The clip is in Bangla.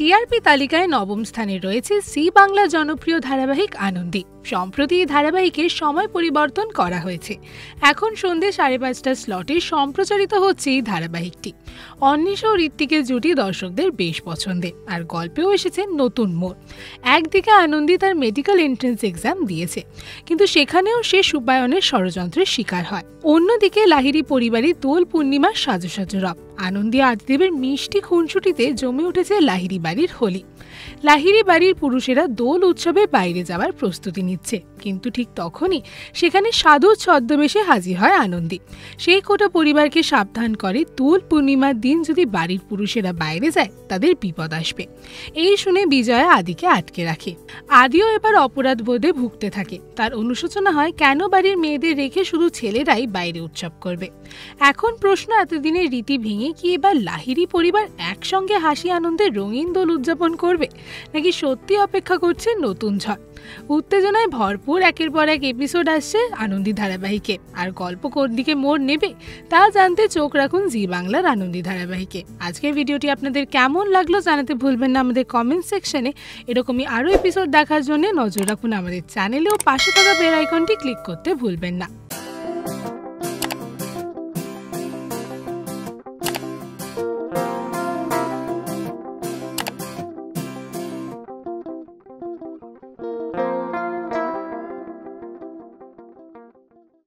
টিআরপি তালিকায় নবম স্থানে রয়েছে জি বাংলা জনপ্রিয় ধারাবাহিক আনন্দী। সম্প্রতি এই ধারাবাহিকের সময় পরিবর্তন করা হয়েছে। এখন সন্ধ্যে 5:30টার স্লটে সম্প্রচারিত হচ্ছে এই ধারাবাহিকটি। অন্বেষা ও ঋত্বিকের জুটি দর্শকদের বেশ পছন্দের, আর গল্পেও এসেছে নতুন মোড়। একদিকে আনন্দী তার মেডিকেল এন্ট্রান্স এক্সাম দিয়েছে, কিন্তু সেখানেও সে সুপায়নের ষড়যন্ত্রের শিকার হয়। অন্যদিকে লাহিড়ী পরিবারের দোল পূর্ণিমার সাজো সাজো রব। আনন্দী আদিদেবের মিষ্টি খুনসুটিতে জমে উঠেছে লাহিড়ী বাড়ির হোলি। লাহিড়ী বাড়ির পুরুষেরা দোল উৎসবে বাইরে যাওয়ার প্রস্তুতি নিচ্ছে, কিন্তু ঠিক তখনই সেখানে সাধুর ছদ্মবেশে হাজির হয় আনন্দী। সেই কোটা পরিবারকে সাবধান করে দোল পূর্ণিমার দিন যদি বাড়ির পুরুষেরা বাইরে যায় তাদের বিপদ আসবে। এই শুনে বিজয়া আদিকে আটকে রাখে। আদিও এবার অপরাধ বোধে ভুগতে থাকে। তার অনুশোচনা হয় কেন বাড়ির মেয়েদের রেখে শুধু ছেলেরাই বাইরে উৎসব করবে। এখন প্রশ্ন, এতদিনের রীতি ভেঙে কি এবার লাহিড়ী পরিবার একসঙ্গে হাসি আনন্দের রঙিন দোল উদযাপন করবে, নাকি সত্যি অপেক্ষা করছে নতুন ঝড়? উত্তেজনায় ভরপুর একের পর এক এপিসোড আসছে আনন্দী ধারাবাহিকে, আর গল্প কোন দিকে মোড় নেবে তা জানতে চোখ রাখুন জি বাংলার আনন্দী ধারাবাহিকে। আজকের ভিডিওটি আপনাদের কেমন লাগলো জানাতে ভুলবেন না আমাদের কমেন্ট সেকশনে। এরকমই আরও এপিসোড দেখার জন্য নজর রাখুন আমাদের চ্যানেলে ও পাশে থাকা বেল আইকনটি ক্লিক করতে ভুলবেন না।